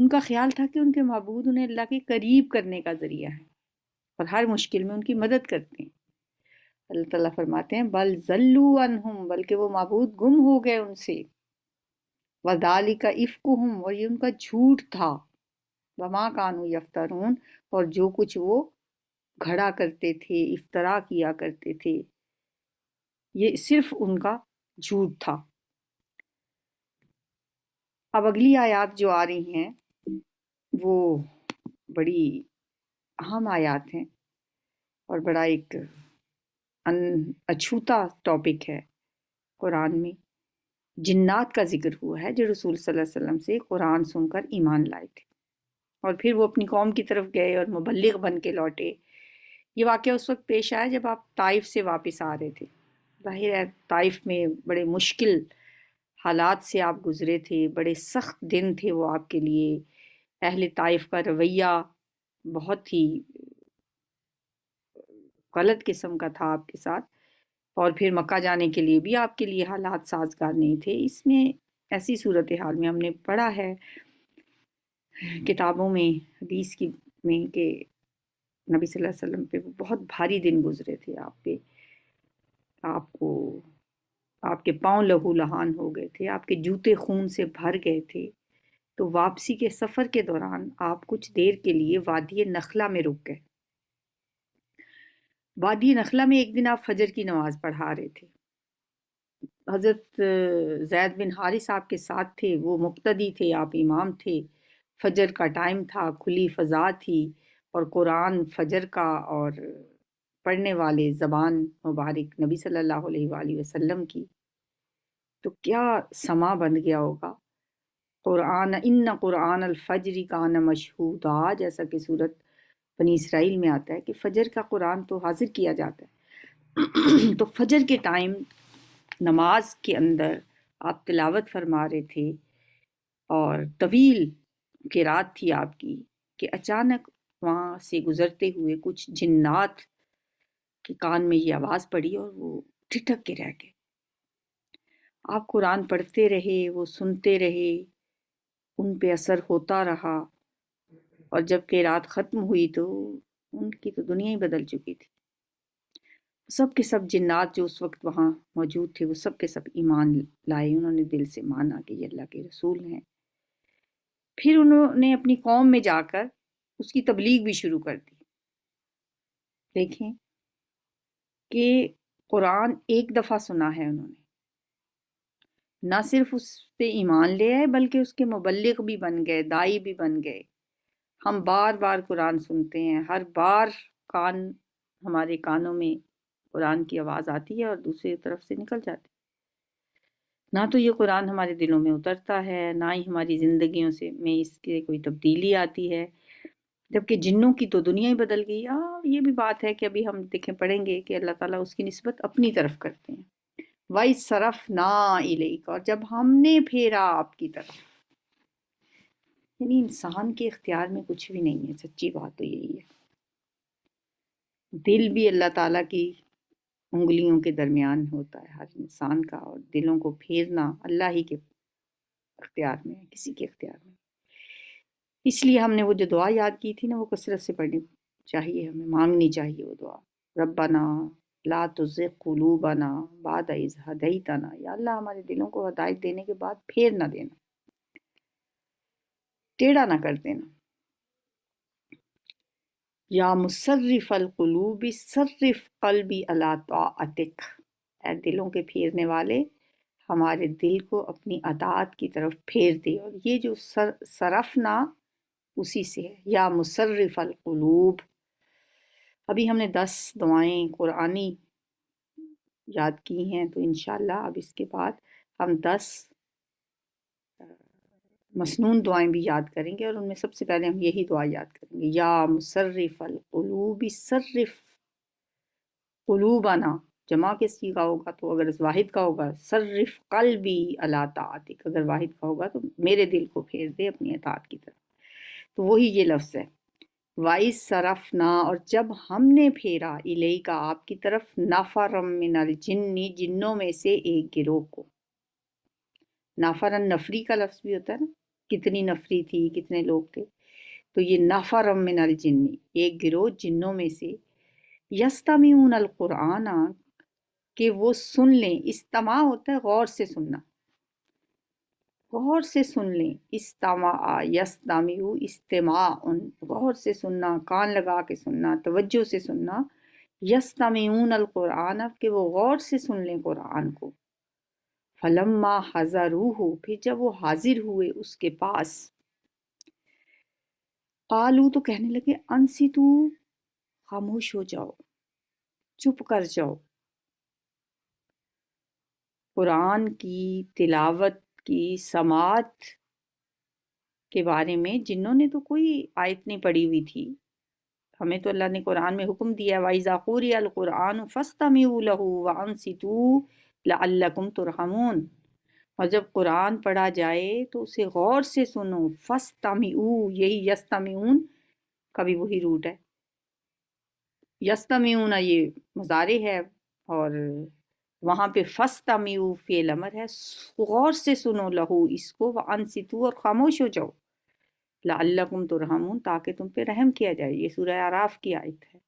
ان کا خیال تھا کہ ان کے معبود انہیں اللہ کے قریب کرنے کا ذریعہ ہے اور ہر مشکل میں ان کی مدد کرتے ہیں۔ اللہ تعالیٰ فرماتے ہیں بل ضلوا عنہم، بلکہ وہ معبود گم ہو گئے ان سے، وذالک افکہم، اور یہ ان کا جھوٹ تھا، وما کانوا یفترون، اور جو کچھ وہ گھڑا کرتے تھے، افترا کیا کرتے تھے، یہ صرف ان کا جھوٹ تھا۔ اب اگلی آیات جو آ رہی ہیں وہ بڑی اہم آیات ہیں اور بڑا ایک اچھوتا ٹاپک ہے قرآن میں۔ جنات کا ذکر ہوا ہے جو رسول صلی اللہ علیہ وسلم سے قرآن سن کر ایمان لائے تھے اور پھر وہ اپنی قوم کی طرف گئے اور مبلغ بن کے لوٹے۔ یہ واقعہ اس وقت پیش آیا جب آپ طائف سے واپس آ رہے تھے۔ ظاہر ہے طائف میں بڑے مشکل حالات سے آپ گزرے تھے، بڑے سخت دن تھے وہ آپ کے لیے۔ اہل طائف کا رویہ بہت ہی غلط قسم کا تھا آپ کے ساتھ، اور پھر مکہ جانے کے لیے بھی آپ کے لیے حالات سازگار نہیں تھے۔ اس میں ایسی صورتحال میں ہم نے پڑھا ہے کتابوں میں، حدیث کی میں، کہ نبی صلی اللہ علیہ وسلم پہ بہت بھاری دن گزرے تھے آپ پہ، آپ کے پاؤں لہو لہان ہو گئے تھے، آپ کے جوتے خون سے بھر گئے تھے۔ تو واپسی کے سفر کے دوران آپ کچھ دیر کے لیے وادی نخلا میں رک گئے۔ وادی نخلا میں ایک دن آپ فجر کی نماز پڑھا رہے تھے، حضرت زید بن حارث آپ کے ساتھ تھے، وہ مقتدی تھے، آپ امام تھے۔ فجر کا ٹائم تھا، کھلی فضا تھی، اور قرآن فجر کا، اور پڑھنے والے زبان مبارک نبی صلی اللہ علیہ وآلہ وسلم کی، تو کیا سما بن گیا ہوگا۔ قرآن ان قرآن الفجر کان مشہودا، جیسا کہ سورت بنی اسرائیل میں آتا ہے کہ فجر کا قرآن تو حاضر کیا جاتا ہے۔ تو فجر کے ٹائم نماز کے اندر آپ تلاوت فرما رہے تھے اور طویل قرات تھی آپ کی، کہ اچانک وہاں سے گزرتے ہوئے کچھ جنات کے کان میں یہ آواز پڑی اور وہ ٹھٹک کے رہ گئے۔ آپ قرآن پڑھتے رہے، وہ سنتے رہے، ان پہ اثر ہوتا رہا، اور جب قرات ختم ہوئی تو ان کی تو دنیا ہی بدل چکی تھی۔ سب کے سب جنات جو اس وقت وہاں موجود تھے وہ سب کے سب ایمان لائے، انہوں نے دل سے مانا کہ یہ اللہ کے رسول ہیں۔ پھر انہوں نے اپنی قوم میں جا کر اس کی تبلیغ بھی شروع کر دی۔ دیکھیں کہ قرآن ایک دفعہ سنا ہے انہوں نے، نہ صرف اس پہ ایمان لے آئے بلکہ اس کے مبلغ بھی بن گئے، دائی بھی بن گئے۔ ہم بار بار قرآن سنتے ہیں، ہر بار ہمارے کانوں میں قرآن کی آواز آتی ہے اور دوسری طرف سے نکل جاتی ہے۔ نہ تو یہ قرآن ہمارے دلوں میں اترتا ہے، نہ ہی ہماری زندگیوں میں اس کے کوئی تبدیلی آتی ہے، جبکہ جنوں کی تو دنیا ہی بدل گئی۔ یہ بھی بات ہے کہ ابھی ہم دیکھیں پڑھیں گے کہ اللہ تعالیٰ اس کی نسبت اپنی طرف کرتے ہیں۔ وَإِذْ صَرَفْنَا إِلَيْكَ، اور جب ہم نے پھیرا آپ کی طرف، یعنی انسان کے اختیار میں کچھ بھی نہیں ہے، سچی بات تو یہی ہے۔ دل بھی اللہ تعالیٰ کی انگلیوں کے درمیان ہوتا ہے ہر انسان کا، اور دلوں کو پھیرنا اللہ ہی کے اختیار میں ہے، کسی کے اختیار میں۔ اس لیے ہم نے وہ جو دعا یاد کی تھی نا، وہ کثرت سے پڑھنی چاہیے، ہمیں مانگنی چاہیے وہ دعا۔ ربنا لا تزغ قلوبنا بعد اذ ہدیتنا، یا اللہ ہمارے دلوں کو ہدایت دینے کے بعد پھیر نہ دینا، ٹیڑھا نہ کر دینا۔ یا مصرف القلوب صرف قلبی علی طاعتک، اے دلوں کے پھیرنے والے ہمارے دل کو اپنی اطاعت کی طرف پھیر دے۔ اور یہ جو صرفنا اسی سے ہے، یا مصرف القلوب۔ ابھی ہم نے 10 دعائیں قرآنی یاد کی ہیں، تو انشاءاللہ اب اس کے بعد ہم 10 مسنون دعائیں بھی یاد کریں گے، اور ان میں سب سے پہلے ہم یہی دعا یاد کریں گے، یا مصرف القلوب صرف قلوبنا، جمع کے صیغہ ہوگا تو اگر واحد کا ہوگا صرف قلبی علی طاعتک، اگر واحد کا ہوگا تو میرے دل کو پھیر دے اپنی اطاعت کی طرف۔ تو وہی یہ لفظ ہے، وَإِذْ صَرَفْنَا، اور جب ہم نے پھیرا، الیک آپ کی طرف، نفرا من الجن، جنوں میں سے ایک گروہ کو۔ نفرا نفری کا لفظ بھی ہوتا ہے نا، کتنی نفری تھی، کتنے لوگ تھے. تو یہ نفر من الجن، ایک گروہ جنوں میں سے، یستمعون القرآن، کہ وہ سن لیں. استماع ہوتا ہے غور سے سننا، غور سے سن لیں. استماع یستمع استماع، غور سے سننا، کان لگا کے سننا، توجہ سے سننا. یستمعون القرآن، کہ وہ غور سے سن لیں قرآن کو. فلما حضروہ، پھر جب وہ حاضر ہوئے اس کے پاس، قالو، تو کہنے لگے، انصتو، خاموش ہو جاؤ، چپ کر جاؤ. قرآن کی تلاوت کی سماعت کے بارے میں جنہوں نے تو کوئی آیت نہیں پڑھی ہوئی تھی. ہمیں تو اللہ نے قرآن میں حکم دیا ہے وَإِذَا قُرِئَ الْقُرْآنُ فَاسْتَمِعُوا لَهُ وَأَنصِتُوا لَعَلَّكُمْ تُرْحَمُونَ. اور جب قرآن پڑھا جائے تو اسے غور سے سنو. فَاسْتَمِعُوا، یہی یستمعون کا بھی وہی روٹ ہے. یستمعون یہ مضارع ہے، اور وہاں پہ فَاسْتَمِعُوا فعل امر ہے. غور سے سنو لہو، اس کو، وَأَنصِتُوا، اور خاموش ہو جاؤ. لعلکم ترحمون، تاکہ تم پہ رحم کیا جائے. یہ سورہ اعراف کی آیت ہے.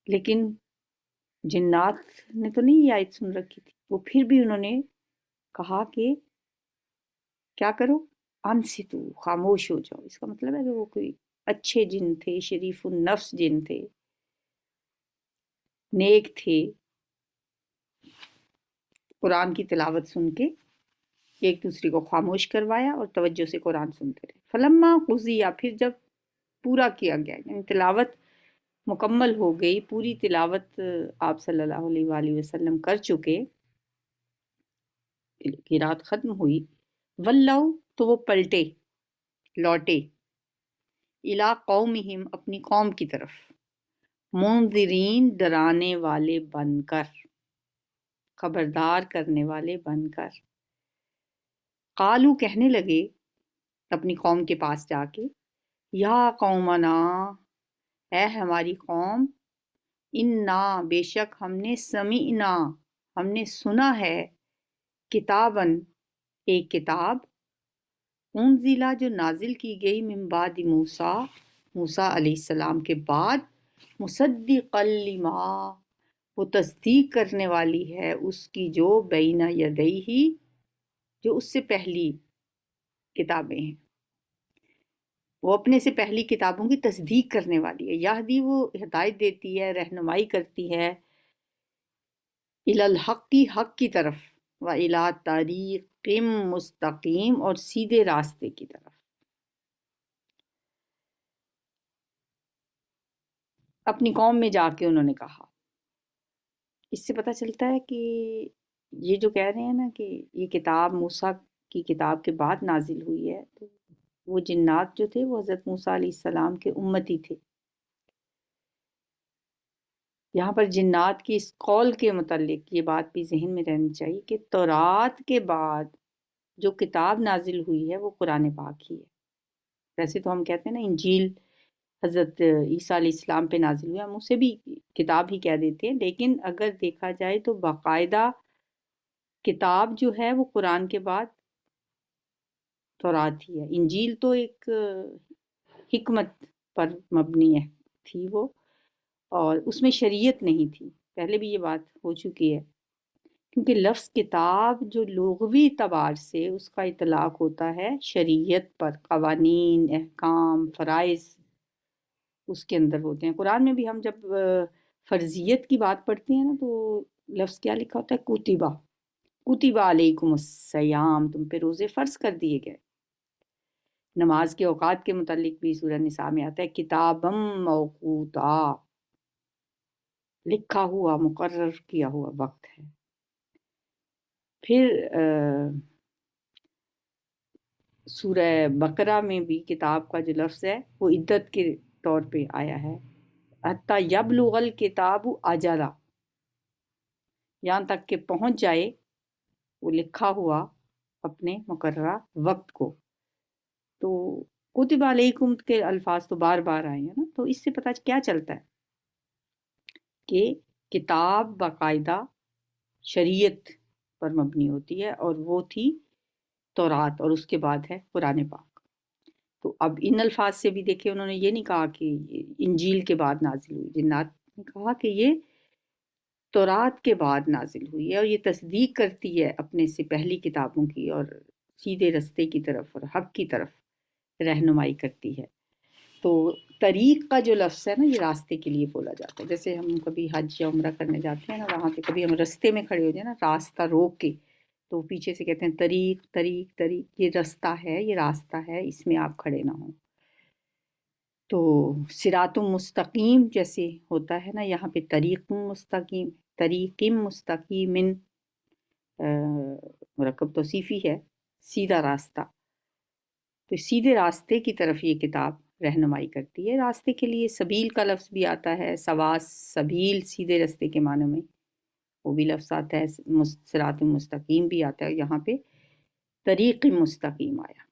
لیکن جنات نے تو نہیں یہ آیت سن رکھی تھی، وہ پھر بھی انہوں نے کہا کہ کیا کرو، انصتو، خاموش ہو جاؤ. اس کا مطلب ہے کہ وہ کوئی اچھے جن تھے، شریف النفس جن تھے، نیک تھے. قرآن کی تلاوت سن کے ایک دوسرے کو خاموش کروایا اور توجہ سے قرآن سنتے رہے. فلما قضی، پھر جب پورا کیا گیا، یعنی تلاوت مکمل ہو گئی، پوری تلاوت آپ صلی اللہ علیہ وآلہ وسلم کر چکے، قرات ختم ہوئی. ولو، تو وہ پلٹے، لوٹے، الی قومہم، اپنی قوم کی طرف، منذرین، ڈرانے والے بن کر، خبردار کرنے والے بن کر. قالو، کہنے لگے اپنی قوم کے پاس جا کے، یا قومنا، اے ہماری قوم، انا، بے شک ہم نے، سمعنا، ہم نے سنا ہے، کتابن، ایک کتاب، انزلہ، جو نازل کی گئی، من بعد موسیٰ، موسیٰ علیہ السلام کے بعد، مصدقا لما، وہ تصدیق کرنے والی ہے اس کی جو بین یدیہ، جو اس سے پہلی کتابیں ہیں. وہ اپنے سے پہلی کتابوں کی تصدیق کرنے والی ہے. یہدی، وہ ہدایت دیتی ہے، رہنمائی کرتی ہے، الی الحق، حق کی طرف، و الی طریق مستقیم، اور سیدھے راستے کی طرف. اپنی قوم میں جا کے انہوں نے کہا. اس سے پتہ چلتا ہے کہ یہ جو کہہ رہے ہیں نا کہ یہ کتاب موسیٰ کی کتاب کے بعد نازل ہوئی ہے، تو وہ جنات جو تھے وہ حضرت موسیٰ علیہ السلام کے امتی تھے. یہاں پر جنات کی اس قول کے متعلق یہ بات بھی ذہن میں رہنی چاہیے کہ تورات کے بعد جو کتاب نازل ہوئی ہے وہ قرآن پاک ہی ہے. ویسے تو ہم کہتے ہیں نا انجیل حضرت عیسیٰ علیہ السلام پہ نازل ہوئی، ہم اسے بھی کتاب ہی کہہ دیتے ہیں، لیکن اگر دیکھا جائے تو باقاعدہ کتاب جو ہے وہ قرآن کے بعد تورات ہی ہے. انجیل تو ایک حکمت پر مبنی ہے تھی وہ، اور اس میں شریعت نہیں تھی. پہلے بھی یہ بات ہو چکی ہے، کیونکہ لفظ کتاب جو لغوی اعتبار سے اس کا اطلاق ہوتا ہے شریعت پر، قوانین، احکام، فرائض اس کے اندر ہوتے ہیں. قرآن میں بھی ہم جب فرضیت کی بات پڑھتے ہیں نا تو لفظ کیا لکھا ہوتا ہے، کتبہ، کتبہ علیکم الصیام، تم پہ روزے فرض کر دیے گئے. نماز کے اوقات کے متعلق بھی سورہ نساء میں آتا ہے کتابم موقوتا، لکھا ہوا، مقرر کیا ہوا وقت ہے. پھر سورہ بقرہ میں بھی کتاب کا جو لفظ ہے وہ عدت کے طور پہ آیا ہے، حتیٰ یبلغ الکتاب اجلہ، یہاں تک کہ پہنچ جائے وہ لکھا ہوا اپنے مقررہ وقت کو. تو کتب علیکم کے الفاظ تو بار بار آئے ہیں نا، تو اس سے پتہ کیا چلتا ہے کہ کتاب باقاعدہ شریعت پر مبنی ہوتی ہے، اور وہ تھی تورات اور اس کے بعد ہے قرآن پاک۔ تو اب ان الفاظ سے بھی دیکھیں انہوں نے یہ نہیں کہا کہ یہ انجیل کے بعد نازل ہوئی، جنات نے کہا کہ یہ تورات کے بعد نازل ہوئی ہے، اور یہ تصدیق کرتی ہے اپنے سے پہلی کتابوں کی، اور سیدھے رستے کی طرف اور حق کی طرف رہنمائی کرتی ہے۔ تو طریق کا جو لفظ ہے نا، یہ راستے کے لیے بولا جاتا ہے۔ جیسے ہم کبھی حج یا عمرہ کرنے جاتے ہیں نا، وہاں پہ کبھی ہم رستے میں کھڑے ہو جائیں نا، راستہ روک کے، تو پیچھے سے کہتے ہیں طریق طریق طریق، یہ رستہ ہے، یہ راستہ ہے، اس میں آپ کھڑے نہ ہوں۔ تو صراط مستقیم جیسے ہوتا ہے نا، یہاں پہ طریق مستقیم، طریق مستقیم، مرکب توصیفی ہے، سیدھا راستہ۔ تو سیدھے راستے کی طرف یہ کتاب رہنمائی کرتی ہے۔ راستے کے لیے سبیل کا لفظ بھی آتا ہے، سواس سبیل، سیدھے راستے کے معنی میں وہ بھی لفظ آتا ہے، صراط مستقیم بھی آتا ہے، یہاں پہ طریق مستقیم آیا۔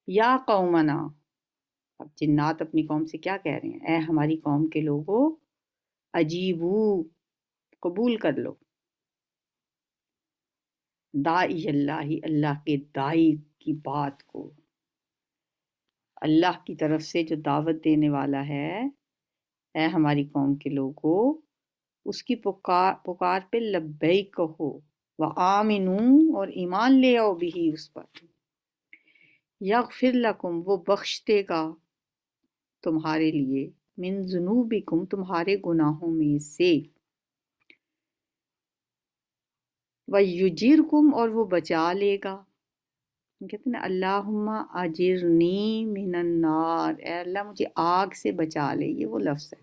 یا قومنا، اب جنات اپنی قوم سے کیا کہہ رہے ہیں؟ اے ہماری قوم کے لوگوں، عجیبو، قبول کر لو، داعی اللہ، اللہ کے داعی کی بات کو، اللہ کی طرف سے جو دعوت دینے والا ہے، اے ہماری قوم کے لوگوں، اس کی پکار پہ لبیک کہو، وآمنو، اور ایمان لے آؤ بھی اس پر، یغفر لکم، وہ بخش دے گا تمہارے لیے، من ذنوبکم، تمہارے گناہوں میں سے، وَيُجِرْكُمْ، اور وہ بچا لے گا۔ کہتے ہیں نا اللہم اجرنی من النار، اے اللہ مجھے آگ سے بچا لے، یہ وہ لفظ ہے،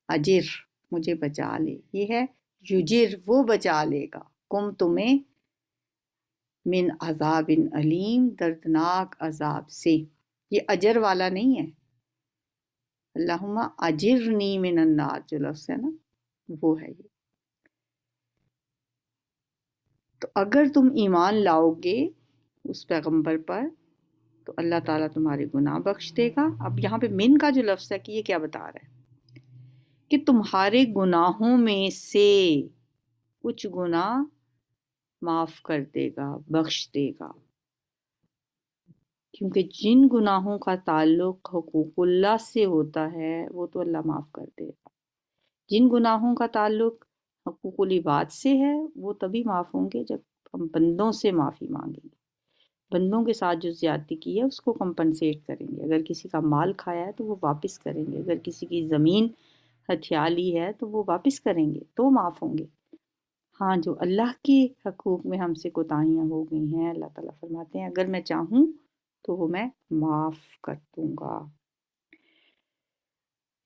اجر، مجھے بچا لے، یہ ہے یجر، وہ بچا لے گا، کم، تمہیں، من عذاب علیم، دردناک عذاب سے۔ یہ اجر والا نہیں ہے، اللہم اجرنی من النار جو لفظ ہے نا، وہ ہے یہ۔ تو اگر تم ایمان لاؤ گے اس پیغمبر پر تو اللہ تعالیٰ تمہارے گناہ بخش دے گا۔ اب یہاں پہ من کا جو لفظ ہے کہ یہ کیا بتا رہا ہے کہ تمہارے گناہوں میں سے کچھ گناہ معاف کر دے گا، بخش دے گا، کیونکہ جن گناہوں کا تعلق حقوق اللہ سے ہوتا ہے وہ تو اللہ معاف کر دے گا، جن گناہوں کا تعلق حقوق العباد سے ہے وہ تبھی معاف ہوں گے جب ہم بندوں سے معافی مانگیں گے، بندوں کے ساتھ جو زیادتی کی ہے اس کو کمپنسیٹ کریں گے، اگر کسی کا مال کھایا ہے تو وہ واپس کریں گے، اگر کسی کی زمین ہتھیا لی ہے تو وہ واپس کریں گے، تو معاف ہوں گے۔ ہاں، جو اللہ کے حقوق میں ہم سے کوتاہیاں ہو گئی ہیں، اللہ تعالیٰ فرماتے ہیں اگر میں چاہوں تو وہ میں معاف کر دوں گا۔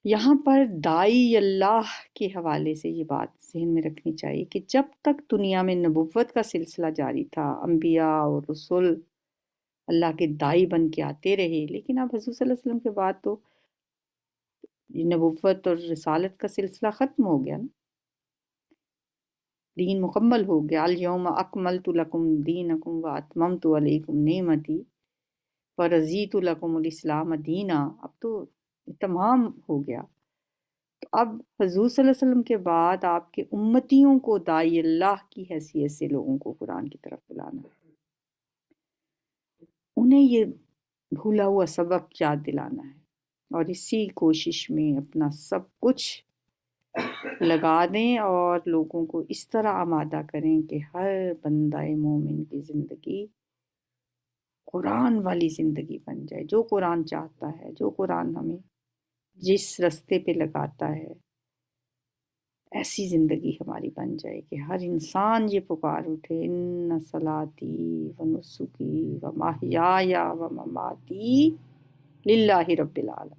یہاں پر داعی اللہ کے حوالے سے یہ بات ذہن میں رکھنی چاہیے کہ جب تک دنیا میں نبوت کا سلسلہ جاری تھا، انبیاء اور رسول اللہ کے داعی بن کے آتے رہے، لیکن اب حضور صلی اللہ علیہ وسلم کے بعد تو نبوت اور رسالت کا سلسلہ ختم ہو گیا نا، دین مکمل ہو گیا، الیوم اکملت لکم دینکم واتممت علیکم نعمتی ورضیت لکم الاسلام دینا، اب تو تمام ہو گیا۔ تو اب حضور صلی اللہ علیہ وسلم کے بعد آپ کے امتیوں کو داعی اللہ کی حیثیت سے لوگوں کو قرآن کی طرف بلانا ہے، انہیں یہ بھولا ہوا سبق یاد دلانا ہے، اور اسی کوشش میں اپنا سب کچھ لگا دیں اور لوگوں کو اس طرح آمادہ کریں کہ ہر بندہ مومن کی زندگی قرآن والی زندگی بن جائے، جو قرآن چاہتا ہے، جو قرآن ہمیں جس رستے پہ لگاتا ہے ایسی زندگی ہماری بن جائے کہ ہر انسان یہ پکار اٹھے، ان صلاتی و نسکی و محیای و مماتی للہ رب العالمین،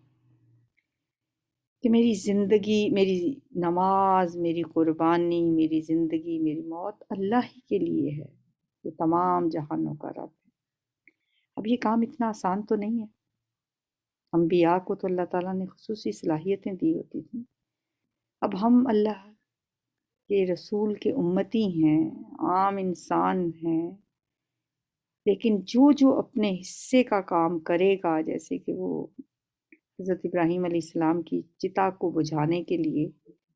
کہ میری زندگی، میری نماز، میری قربانی، میری زندگی، میری موت اللہ ہی کے لیے ہے، جو تمام جہانوں کا رب ہے۔ اب یہ کام اتنا آسان تو نہیں ہے، انبیاء کو تو اللہ تعالیٰ نے خصوصی صلاحیتیں دی ہوتی تھیں، اب ہم اللہ کے رسول کے امتی ہیں، عام انسان ہیں، لیکن جو اپنے حصے کا کام کرے گا، جیسے کہ وہ حضرت ابراہیم علیہ السلام کی چتا کو بجھانے کے لیے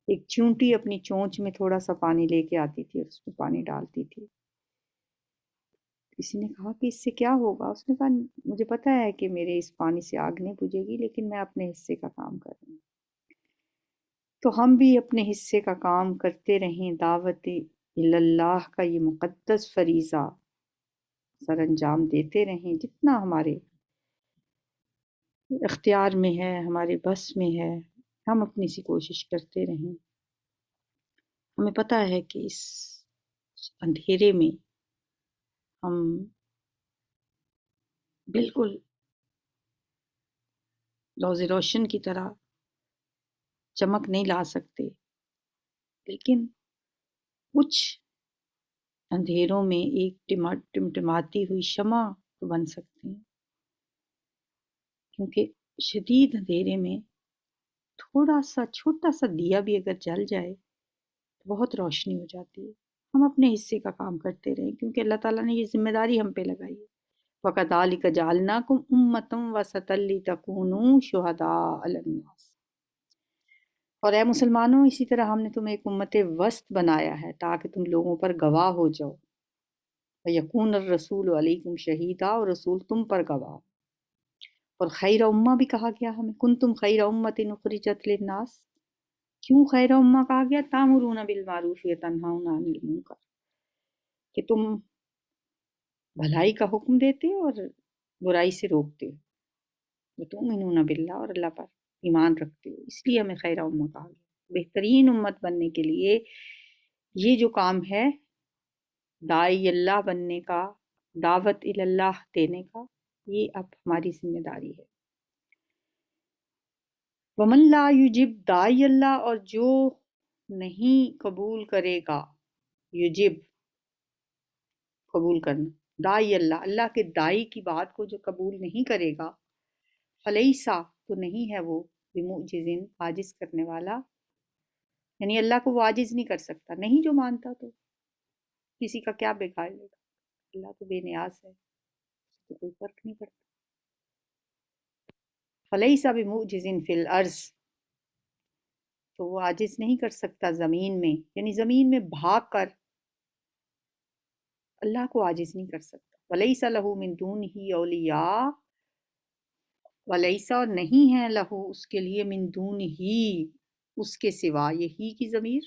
ایک چونٹی اپنی چونچ میں تھوڑا سا پانی لے کے آتی تھی اور اس میں پانی ڈالتی تھی، کسی نے کہا کہ اس سے کیا ہوگا؟ اس نے کہا مجھے پتہ ہے کہ میرے اس پانی سے آگ نہیں بجھے گی، لیکن میں اپنے حصے کا کام کر رہی ہوں۔ تو ہم بھی اپنے حصے کا کام کرتے رہیں، دعوت اللہ کا یہ مقدس فریضہ سر انجام دیتے رہیں، جتنا ہمارے اختیار میں ہے، ہمارے بس میں ہے، ہم اپنی سی کوشش کرتے رہیں۔ ہمیں پتہ ہے کہ اس اندھیرے میں ہم بالکل روز روشن کی طرح چمک نہیں لا سکتے، لیکن کچھ اندھیروں میں ایک ٹمٹماتی ہوئی شمع تو بن سکتے ہیں، کیونکہ شدید اندھیرے میں تھوڑا سا چھوٹا سا دیا بھی اگر جل جائے تو بہت روشنی ہو جاتی ہے۔ ہم اپنے حصے کا کام کرتے رہیں، کیونکہ اللہ تعالیٰ نے یہ ذمہ داری ہم پہ لگائی ہے۔ وَكَذَلِكَ جَعَلْنَاكُمْ أُمَّةً وَسَطًا لِتَكُونُوا شُهَدَاءَ عَلَى النَّاسِ۔ اور اے مسلمانوں، اسی طرح ہم نے تمہیں ایک امت وسط بنایا ہے تاکہ تم لوگوں پر گواہ ہو جاؤ۔ وَيَكُونَ الرَّسُولُ عَلَيْكُمْ شَهِيدًا، اور رسول تم پر گواہ۔ اور خیر امہ بھی کہا گیا ہمیں، کنتم خیر امۃ اخرجت للناس۔ کیوں خیر امہ کہا گیا؟ تامرون بالمعروف وتنہون عن المنکر، کہ تم بھلائی کا حکم دیتے اور برائی سے روکتے ہو، وتؤمنون باللہ، اور اللہ پر ایمان رکھتے ہو، اس لیے ہمیں خیر امہ کہا گیا۔ بہترین امت بننے کے لیے یہ جو کام ہے داعی اللہ بننے کا، دعوت اللہ دینے کا، یہ اب ہماری ذمہ داری ہے۔ ومن لا یجب داعی اللہ، اور جو نہیں قبول کرے گا، یجب قبول کرنا، داعی اللہ، اللہ کے داعی کی بات کو جو قبول نہیں کرے گا، فلیسا، تو نہیں ہے وہ، بمعجز، عاجز کرنے والا، یعنی اللہ کو وہ عاجز نہیں کر سکتا، نہیں جو مانتا تو کسی کا کیا بگاڑ لے گا، اللہ تو بے نیاز ہے، اس کو کوئی فرق نہیں پڑتا۔ فلیسا بمعجز فی الارض، تو وہ عاجز نہیں کر سکتا زمین میں، یعنی زمین میں بھاگ کر اللہ کو عاجز نہیں کر سکتا۔ وَلَيْسَ لَهُ مِن دُونِهِ أَوْلِيَاءُ، وَلَيْسَ، اور نہیں ہے لہو اس کے لیے، من دونہی اس کے سوا، یہی کی ضمیر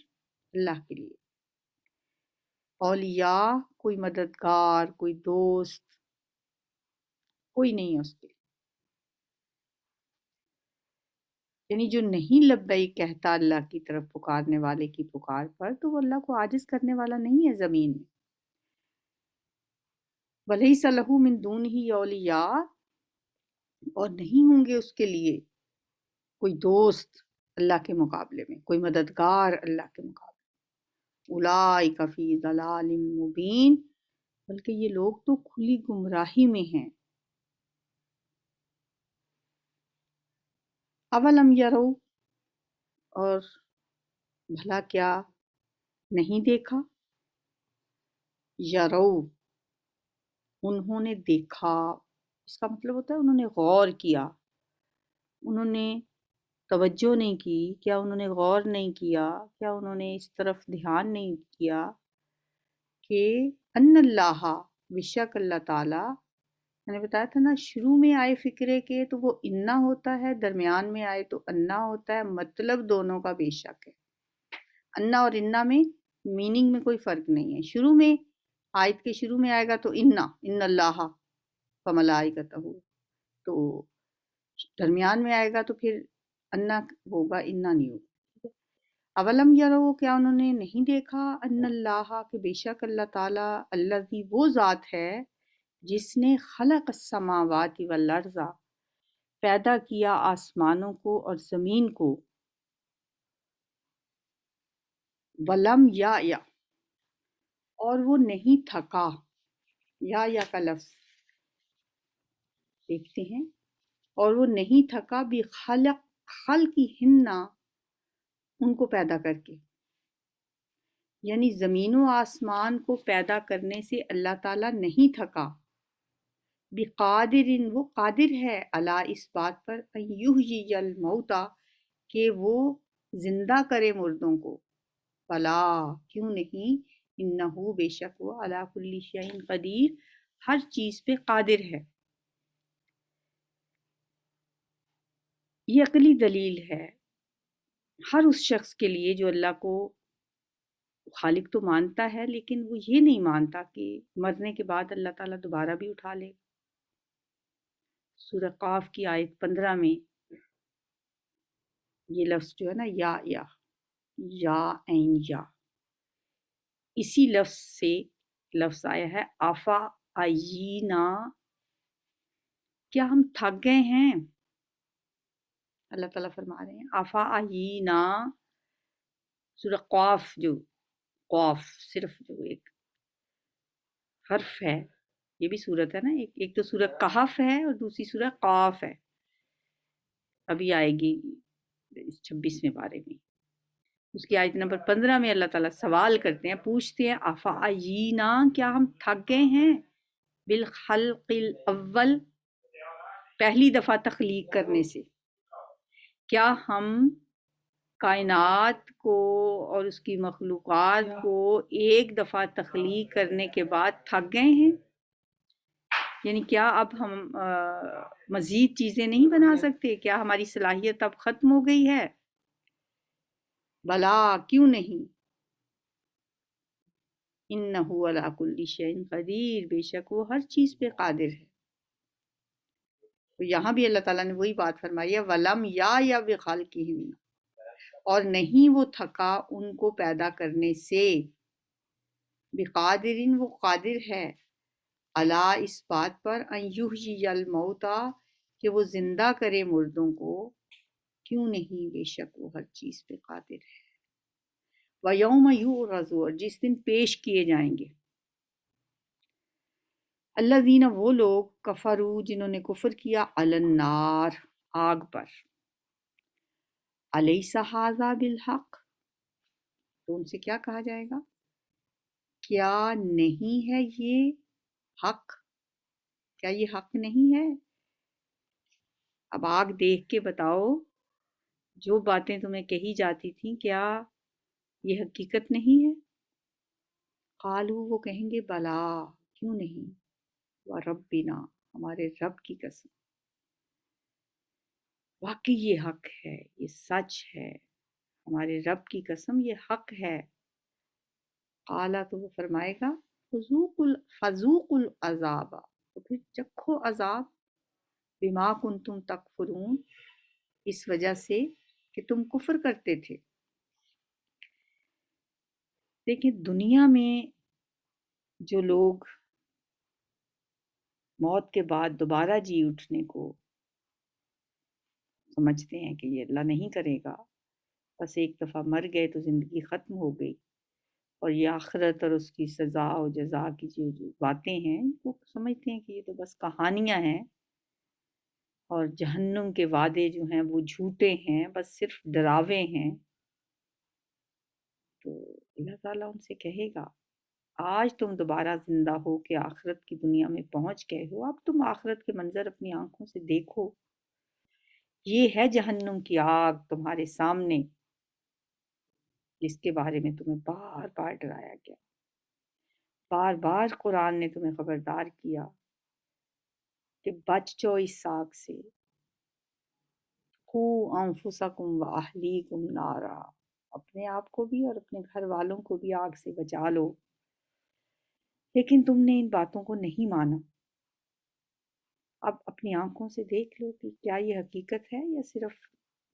اللہ کے لیے، اولیاء کوئی مددگار، کوئی دوست، کوئی نہیں ہے اس کے لیے، یعنی جو نہیں لبیک کہتا اللہ کی طرف پکارنے والے کی پکار پر، تو وہ اللہ کو عاجز کرنے والا نہیں ہے زمین میں۔ وَلَيْسَ لَهُ مِن دُونِهِ أَوْلِيَاءُ، اور نہیں ہوں گے اس کے لیے کوئی دوست اللہ کے مقابلے میں، کوئی مددگار اللہ کے مقابلے میں۔ اولئک فی ضلال مبین، بلکہ یہ لوگ تو کھلی گمراہی میں ہیں۔ اولم یرو، اور بھلا کیا نہیں دیکھا، یرو انہوں نے دیکھا، اس کا مطلب ہوتا ہے انہوں نے غور کیا، انہوں نے توجہ نہیں کی، کیا انہوں نے غور نہیں کیا، کیا انہوں نے اس طرف دھیان نہیں کیا کہ ان اللہ، بے شک اللہ تعالیٰ، میں نے بتایا تھا نا شروع میں آئے فکرے کے تو وہ انا ہوتا ہے، درمیان میں آئے تو انا ہوتا ہے، مطلب دونوں کا بے شک ہے۔ انا اور انا میں میننگ میں کوئی فرق نہیں ہے، شروع میں آیت کے شروع میں آئے گا تو ان اللہ وملائکتہ، تو درمیان میں آئے گا تو پھر انا ہوگا، انا نہیں ہوگا۔ اولم یرو، کیا انہوں نے نہیں دیکھا، ان اللہ، کہ بے شک اللہ تعالیٰ، الذی، وہ ذات ہے جس نے خلق السماوات والارض، پیدا کیا آسمانوں کو اور زمین کو، ولم یا، اور وہ نہیں تھکا، یا کا لفظ دیکھتے ہیں، اور وہ نہیں تھکا، خلق ہننا، ان کو پیدا کر کے، یعنی زمین و آسمان کو پیدا کرنے سے اللہ تعالیٰ نہیں تھکا، بقادر، وہ قادر ہے، اللہ اس بات پر، ان یحیی الموتیٰ، کہ وہ زندہ کرے مردوں کو، فلا، کیوں نہیں، انہو، بے شک وہ، علی کل شیء قدیر، ہر چیز پہ قادر ہے۔ یہ عقلی دلیل ہے ہر اس شخص کے لیے جو اللہ کو خالق تو مانتا ہے لیکن وہ یہ نہیں مانتا کہ مرنے کے بعد اللہ تعالیٰ دوبارہ بھی اٹھا لے۔ سورہ قاف کی آیت 15 میں یہ لفظ جو ہے نا یا عین یا، اسی لفظ سے لفظ آیا ہے آفا آئینا، کیا ہم تھک گئے ہیں؟ اللہ تعالیٰ فرما رہے ہیں آفا آئینا۔ سورہ قاف جو قاف صرف جو ایک حرف ہے، یہ بھی سورت ہے نا، ایک تو سورہ کہف ہے اور دوسری سورہ قاف ہے، ابھی آئے گی اس 26ویں پارے میں۔ اس کی آیت نمبر 15 میں اللہ تعالیٰ سوال کرتے ہیں، پوچھتے ہیں افعینا، کیا ہم تھک گئے ہیں بالخلق الاول، پہلی دفعہ تخلیق کرنے سے، کیا ہم کائنات کو اور اس کی مخلوقات کو ایک دفعہ تخلیق کرنے کے بعد تھک گئے ہیں؟ یعنی کیا اب ہم مزید چیزیں نہیں بنا سکتے؟ کیا ہماری صلاحیت اب ختم ہو گئی ہے؟ بلا، کیوں نہیں، انہو علی کل شیء قدیر، بے شک وہ ہر چیز پہ قادر ہے۔ تو یہاں بھی اللہ تعالیٰ نے وہی بات فرمائی ہے ولم یا بخالقہم، اور نہیں وہ تھکا ان کو پیدا کرنے سے، بقادرین، وہ قادر ہے، الا، اس بات پر، ان یحیی الموتیٰ، کہ وہ زندہ کرے مردوں کو، کیوں نہیں، بے شک وہ ہر چیز پہ قادر ہے۔ وَيَوْمَ يُعْرَضُ، اور جس دن پیش کیے جائیں گے، الذین، وہ لوگ، کفروا، جنہوں نے کفر کیا، علی النار، آگ پر، الیس ھذا بالحق، تو ان سے کیا کہا جائے گا، کیا نہیں ہے یہ حق، کیا یہ حق نہیں ہے؟ اب آگ دیکھ کے بتاؤ، جو باتیں تمہیں کہی جاتی تھیں کیا یہ حقیقت نہیں ہے؟ قالو، وہ کہیں گے بلا، کیوں نہیں، وربنا، ہمارے رب کی قسم، واقعی یہ حق ہے، یہ سچ ہے، ہمارے رب کی قسم یہ حق ہے۔ قالا، تو وہ فرمائے گا فذوقوا العذاب، تو پھر چکھو عذاب، بما کنتم تکفرون، اس وجہ سے کہ تم کفر کرتے تھے۔ دیکھیں دنیا میں جو لوگ موت کے بعد دوبارہ جی اٹھنے کو سمجھتے ہیں کہ یہ اللہ نہیں کرے گا، بس ایک دفعہ مر گئے تو زندگی ختم ہو گئی، اور یہ آخرت اور اس کی سزا و جزا کی جو باتیں ہیں وہ سمجھتے ہیں کہ یہ تو بس کہانیاں ہیں، اور جہنم کے وعدے جو ہیں وہ جھوٹے ہیں، بس صرف ڈراوے ہیں۔ تو اللہ تعالیٰ ان سے کہے گا آج تم دوبارہ زندہ ہو کے آخرت کی دنیا میں پہنچ گئے ہو، اب تم آخرت کے منظر اپنی آنکھوں سے دیکھو، یہ ہے جہنم کی آگ تمہارے سامنے، جس کے بارے میں تمہیں بار بار ڈرایا گیا، بار بار قرآن نے تمہیں خبردار کیا کہ بچ جاؤ اس آگ سے، قوا انفسکم واہلیکم نارا، اپنے آپ کو بھی اور اپنے گھر والوں کو بھی آگ سے بچا لو، لیکن تم نے ان باتوں کو نہیں مانا۔ اب اپنی آنکھوں سے دیکھ لو کہ کیا یہ حقیقت ہے یا صرف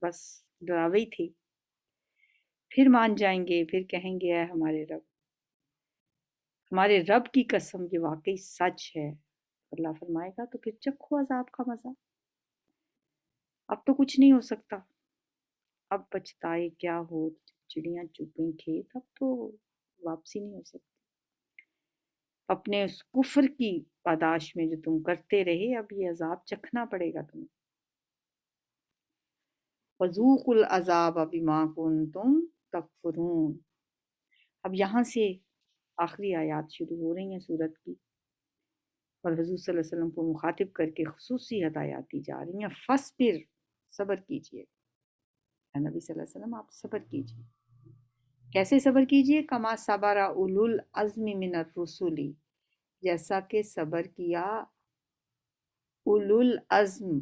بس ڈراوے ہی تھے۔ پھر مان جائیں گے، پھر کہیں گے اے ہمارے رب کی قسم یہ واقعی سچ ہے۔ اللہ فرمائے گا تو پھر چکھو عذاب کا مزہ، اب تو کچھ نہیں ہو سکتا، اب پچھتائے کیا ہو، چڑیاں چگیں کھیت، اب تو واپسی نہیں ہو سکتی، اپنے اس کفر کی پاداش میں جو تم کرتے رہے اب یہ عذاب چکھنا پڑے گا تمہیں۔ وَذُوقُوا الْعَذَابَ بِمَا كُنتُمْ تَكْفُرُونَ۔ اب یہاں سے آخری آیات شروع ہو رہی ہیں سورت کی، اور حضور صلی اللہ علیہ وسلم کو مخاطب کر کے خصوصی ہدایات دی جا رہی ہیں، فَاصْبِرْ، صبر کیجئے، اے نبی صلی اللہ علیہ وسلم آپ صبر کیجئے۔ کیسے صبر کیجئے؟ کما صبر اولو العزم من الرسل، جیسا کہ صبر کیا اولو العزم،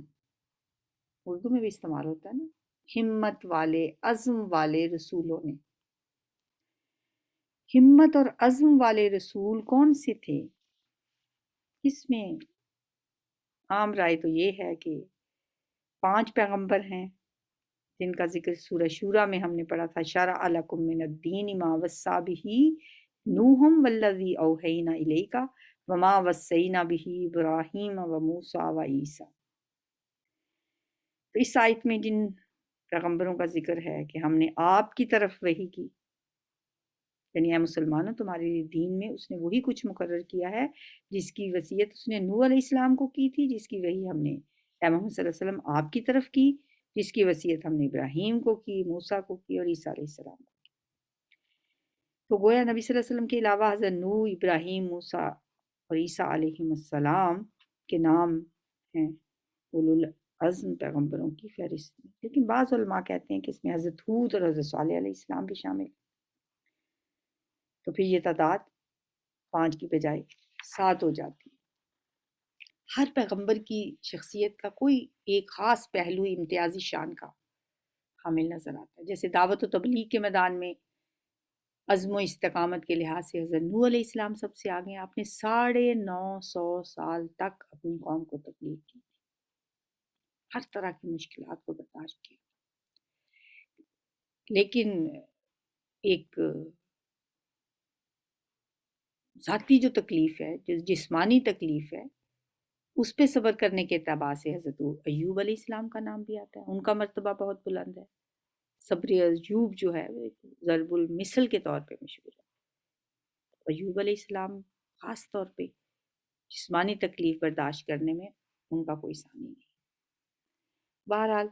اردو میں بھی استعمال ہوتا ہے نا، ہمت والے عزم والے رسولوں نے۔ ہمت اور عزم والے رسول کون سے تھے؟ اس میں عام رائے تو یہ ہے کہ 5 پیغمبر ہیں جن کا ذکر سورہ شورى میں ہم نے پڑھا تھا، شرع لکم من الدین ما وصی بہ نوح والذی اوحینا الیک وما وصینا بہ ابراہیم وموسیٰ وعیسیٰ۔ تو اس آیت میں جن پیغمبروں کا ذکر ہے کہ ہم نے آپ کی طرف وحی کی، یعنی اے مسلمانوں تمہارے دین میں اس نے وہی کچھ مقرر کیا ہے جس کی وصیت اس نے نوح علیہ السلام کو کی تھی، جس کی وحی ہم نے اے محمد صلی اللہ علیہ وسلم آپ کی طرف کی، جس کی وصیت ہم نے ابراہیم کو کی، موسیٰ کو کی اور عیسیٰ علیہ السلام کو کی۔ تو گویا نبی صلی اللہ علیہ وسلم کے علاوہ حضرت نوح، ابراہیم، موسیٰ اور عیسیٰ علیہ السلام کے نام ہیں اولو العزم پیغمبروں کی فہرست میں، لیکن بعض علماء کہتے ہیں کہ اس میں حضرت ہود اور حضرت صالح علیہ السلام بھی شامل ہیں۔ تو پھر یہ تعداد 5 کی بجائے 7 ہو جاتی ہے۔ ہر پیغمبر کی شخصیت کا کوئی ایک خاص پہلو امتیازی شان کا حامل نظر آتا ہے، جیسے دعوت و تبلیغ کے میدان میں عزم و استقامت کے لحاظ سے حضرت نوح علیہ السلام سب سے آگے ہیں۔ آپ نے 950 سال تک اپنی قوم کو تبلیغ کی، ہر طرح کی مشکلات کو برداشت کیا، لیکن ایک ذاتی جو تکلیف ہے، جو جسمانی تکلیف ہے، اس پہ صبر کرنے کے اعتبار سے حضرت ایوب علیہ السلام کا نام بھی آتا ہے۔ ان کا مرتبہ بہت بلند ہے، صبر ایوب جو ہے وہ ایک ضرب المثل کے طور پہ مشہور ہے۔ ایوب علیہ السلام خاص طور پہ جسمانی تکلیف برداشت کرنے میں ان کا کوئی ثانی نہیں۔ بہرحال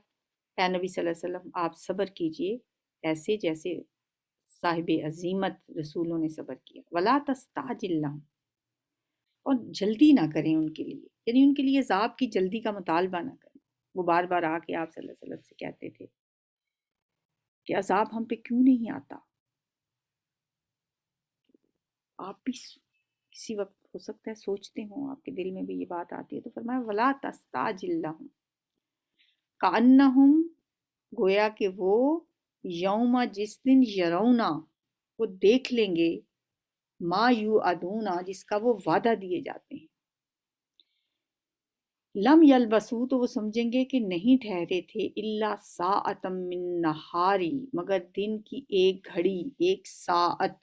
اے نبی صلی اللہ علیہ وسلم آپ صبر کیجئے ایسے جیسے صاحب عظیمت رسولوں نے صبر کیا۔ ولا تستعجل لهم، اور جلدی نہ کریں ان کے لیے، یعنی ان کے لیے عذاب کی جلدی کا مطالبہ نہ کریں۔ وہ بار بار آ کے آپ صلی اللہ علیہ وسلم سے کہتے تھے کہ عذاب ہم پہ کیوں نہیں آتا؟ آپ بھی کسی وقت ہو سکتا ہے سوچتے ہوں، آپ کے دل میں بھی یہ بات آتی ہے، تو فرمایا ولا تستعجل لهم، کأنہم، گویا کہ وہ یوم جس دن یرونا، وہ دیکھ لیں گے، ما یوعدونا، جس کا وہ وعدہ دیے جاتے ہیں، لم یلبسو، تو وہ سمجھیں گے کہ نہیں ٹھہرے تھے، الا ساعۃ من نہاری، مگر دن کی ایک گھڑی، ایک ساعت،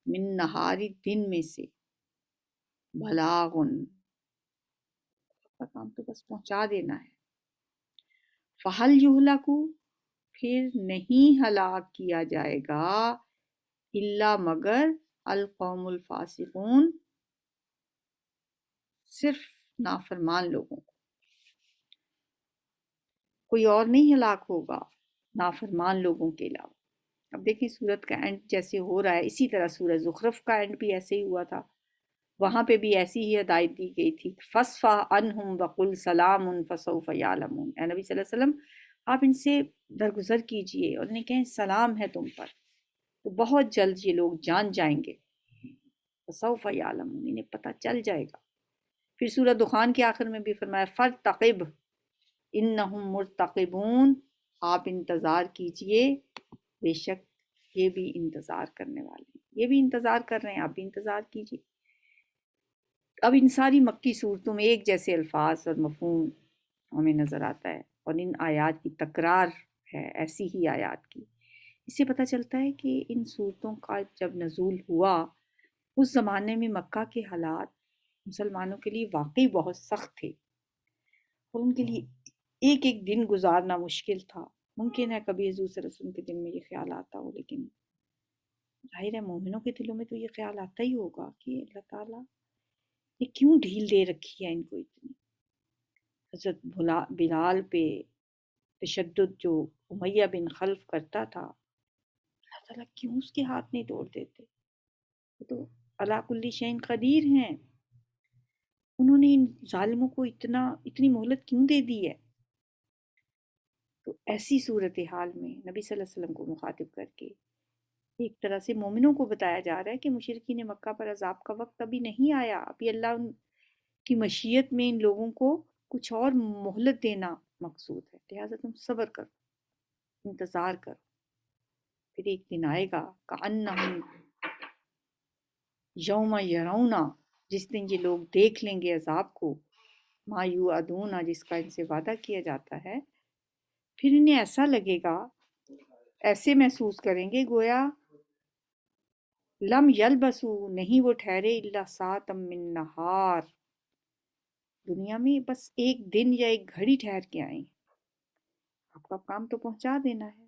من نہاری، دن میں سے، بلاغن، کا کام تو بس پہنچا دینا ہے، فہل یہلکو، پھر نہیں ہلاک کیا جائے گا، الا مگر القوم الفاسقون، صرف نافرمان لوگوں کو، کوئی اور نہیں ہلاک ہوگا نافرمان لوگوں کے علاوہ۔ اب دیکھیں سورت کا اینڈ جیسے ہو رہا ہے، اسی طرح سورہ زخرف کا اینڈ بھی ایسے ہی ہوا تھا، وہاں پہ بھی ایسی ہی ہدایت دی گئی تھی، فَاصْفَحْ عَنْهُمْ وَقُلْ سَلَامٌ فَسَوْفَ يَعْلَمُونَ، اے نبی صلی اللہ علیہ وسلم آپ ان سے درگزر کیجئے اور انہیں کہیں سلام ہے تم پر، تو بہت جلد یہ لوگ جان جائیں گے، فَسَوْفَ يَعْلَمُونَ، انہیں پتہ چل جائے گا۔ پھر سورہ دخان کے آخر میں بھی فرمایا فَارْتَقِبْ إِنَّهُمْ مُرْتَقِبُونَ، آپ انتظار کیجئے، بے شک یہ بھی انتظار کرنے والے ہیں، یہ بھی انتظار کر رہے ہیں، آپ بھی انتظار کیجئے۔ اب ان ساری مکی صورتوں میں ایک جیسے الفاظ اور مفہوم ہمیں نظر آتا ہے، اور ان آیات کی تکرار ہے ایسی ہی آیات کی۔ اس سے پتہ چلتا ہے کہ ان صورتوں کا جب نزول ہوا اس زمانے میں مکہ کے حالات مسلمانوں کے لیے واقعی بہت سخت تھے، اور ان کے لیے ایک ایک دن گزارنا مشکل تھا۔ ممکن ہے کبھی حضور صلی اللہ علیہ وسلم کے دل میں یہ خیال آتا ہو، لیکن ظاہر ہے مومنوں کے دلوں میں تو یہ خیال آتا ہی ہوگا کہ اللہ تعالیٰ یہ کیوں ڈھیل دے رکھی ہے ان کو اتنی۔ حضرت بلال پہ تشدد جو امیہ بن خلف کرتا تھا، اللہ تعالیٰ کیوں اس کے ہاتھ نہیں توڑ دیتے؟ وہ تو علی کل شیء قدیر ہیں، انہوں نے ان ظالموں کو اتنی مہلت کیوں دے دی ہے؟ تو ایسی صورتحال میں نبی صلی اللہ علیہ وسلم کو مخاطب کر کے ایک طرح سے مومنوں کو بتایا جا رہا ہے کہ مشرکین مکہ پر عذاب کا وقت ابھی نہیں آیا، ابھی اللہ ان کی مشیت میں ان لوگوں کو کچھ اور مہلت دینا مقصود ہے، لہٰذا تم صبر کرو، انتظار کرو، پھر ایک دن آئے گا کأنہم یوم یرونا، جس دن یہ لوگ دیکھ لیں گے عذاب کو، ما یوعدون، جس کا ان سے وعدہ کیا جاتا ہے، پھر انہیں ایسا لگے گا، ایسے محسوس کریں گے گویا لم یلبسو، نہیں وہ ٹھہرے الا ساعۃ من نہار، دنیا میں بس ایک دن یا ایک گھڑی ٹھہر کے آئیں، آپ کا کام تو پہنچا دینا ہے،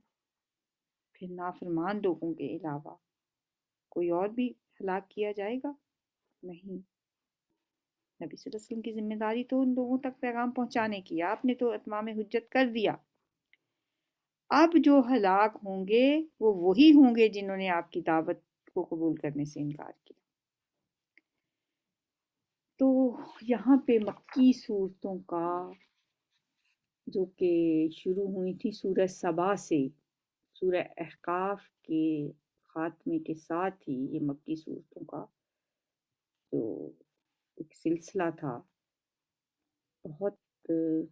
پھر نافرمان لوگوں کے علاوہ کوئی اور بھی ہلاک کیا جائے گا نہیں۔ نبی صلی اللہ علیہ وسلم کی ذمہ داری تو ان لوگوں تک پیغام پہنچانے کی، آپ نے تو اتمام حجت کر دیا، اب جو ہلاک ہوں گے وہ وہی ہوں گے جنہوں نے آپ کی دعوت کو قبول کرنے سے انکار کیا۔ تو یہاں پہ مکی صورتوں کا جو کہ شروع ہوئی تھی سورہ سبا سے، سورہ احقاف کے خاتمے کے ساتھ ہی یہ مکی صورتوں کا جو ایک سلسلہ تھا، بہت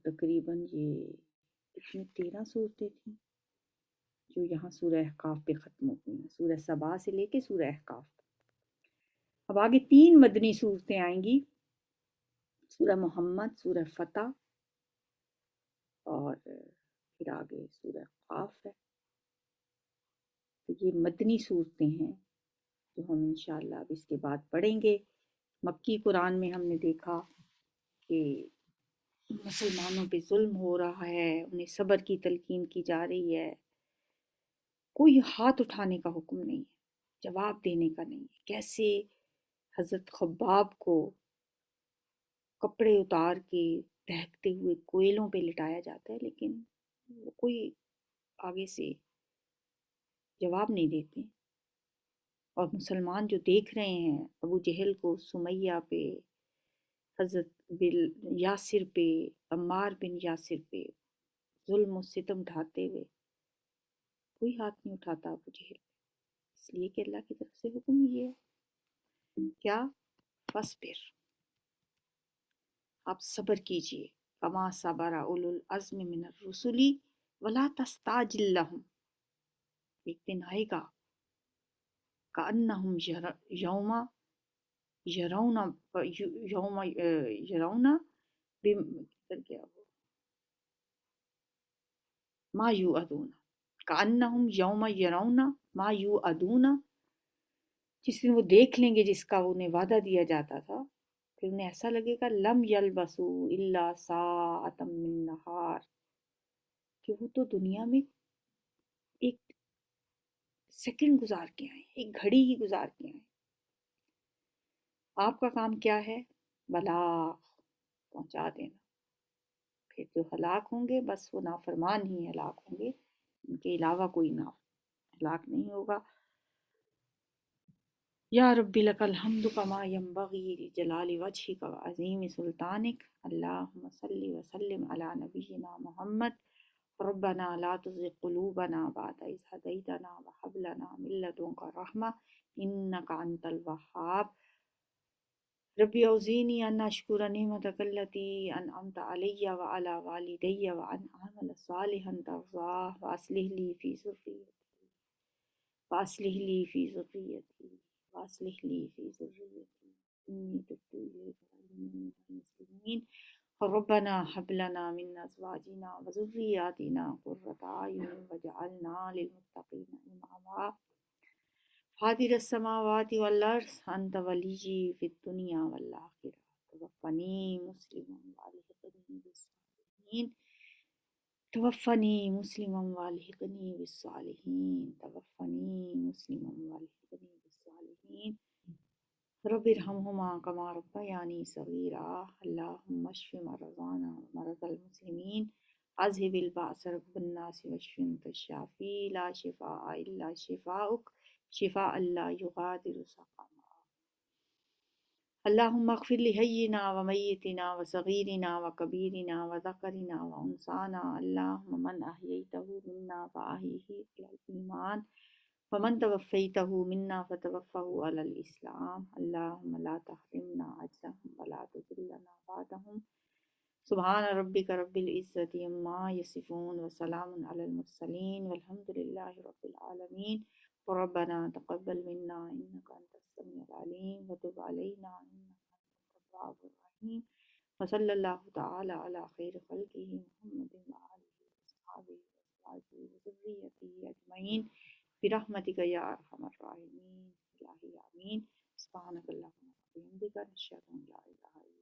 تقریباً یہ کتنی 13 صورتیں تھیں جو یہاں سورہ احقاف پہ ختم ہوئی ہیں، سورہ سبا سے لے کے سورہ احقاف۔ اب آگے 3 مدنی صورتیں آئیں گی، سورہ محمد، سورہ فتح اور پھر آگے سورہ قاف ہے۔ تو یہ مدنی صورتیں ہیں جو ہم انشاءاللہ اب اس کے بعد پڑھیں گے۔ مکی قرآن میں ہم نے دیکھا کہ مسلمانوں پہ ظلم ہو رہا ہے، انہیں صبر کی تلقین کی جا رہی ہے، کوئی ہاتھ اٹھانے کا حکم نہیں ہے، جواب دینے کا نہیں ہے۔ کیسے حضرت خباب کو کپڑے اتار کے دہکتے ہوئے کوئلوں پہ لٹایا جاتا ہے، لیکن وہ کوئی آگے سے جواب نہیں دیتے، اور مسلمان جو دیکھ رہے ہیں ابو جہل کو سمیہ پہ، حضرت یاسر پہ، عمار بن یاسر پہ ظلم و ستم ڈھاتے ہوئے، کوئی ہاتھ نہیں اٹھاتا ابو جہل، اس لیے کہ اللہ کی طرف سے حکم یہ ہے کیا فاصبر، آپ صبر کیجئے، کما صبر اولو العزم من الرسل ولا تستعجل لهم، ایک دن آئے گا کأنہم یوم یرون یوم یرون ما یوعدون، کأنہم یوم یرون ما یوعدون، جس دن وہ دیکھ لیں گے جس کا انہیں وعدہ دیا جاتا تھا، پھر انہیں ایسا لگے گا لم یلبسو الا ساعۃ من نہار، کہ وہ تو دنیا میں ایک سیکنڈ گزار کے آئیں، ایک گھڑی ہی گزار کے آئیں۔ آپ کا کام کیا ہے؟ بلاغ، پہنچا دینا، پھر جو ہلاک ہوں گے بس وہ نافرمان ہی ہلاک ہوں گے، ان کے علاوہ کوئی ہلاک نہیں ہوگا۔ یا رب لک الحمد کما ینبغی لجلال وجہک وعظیم سلطانک، اللہم صلی وسلم علی نبینا محمد، ربنا لا تزغ قلوبنا بعد اذ ہدیتنا وہب لنا من لدنک رحمہ انک انت الوہاب، ربی اوزینی ان اشکر نعمتک التی انعمت علی وعلی والدی وان اعمل صالحا ترضاہ واصلح لی فی ذریتی واصلح لی فی ذریتی واصلح لی فی ذریتی انی تبت الیک وانی من المسلمین، ربنا هب لنا من ازواجنا وذریاتنا قرۃ اعین واجعلنا للمتقین اماما، فاطر السماوات والارض انت ولی فی الدنیا والآخرہ، توفنی مسلما والحقنی بالصالحین، توفنی مسلما والحقنی بالصالحین، توفنی مسلما والحقنی بالصالحین، رب ارحمہما کما ربیانی صغیرا، اللہم اشف مرضانا ومرضى المسلمین، اذهب البأس رب الناس واشف انت الشافی لا شفاء الا شفاؤک شفاء لا یغادر سقما، اللہم اغفر لحینا ومیتنا وصغیرنا وکبیرنا وذکرنا وانثانا، اللہم من احییتہ منا فاحیہ علی الایمان فمن توفیتہ منا فتوفہ علی الاسلام اللہم لا تحرمنا اجرهم ولا تذلنا بعدهم سبحان ربک رب العزت عما یصفون وسلام علی المرسلین والحمد للہ رب العالمین ربنا تقبل منا انک انت السمیع العلیم وتب علینا انک انت التواب الرحیم وصلی اللہ تعالی علی خیر خلقہ محمد وآلہ وصحبہ وازواجہ وذریتہ اجمعین برحمتک یا ارحم الراحمین الہی آمین سبحانک اللہم وبحمدک نشہد ان لا الہ الا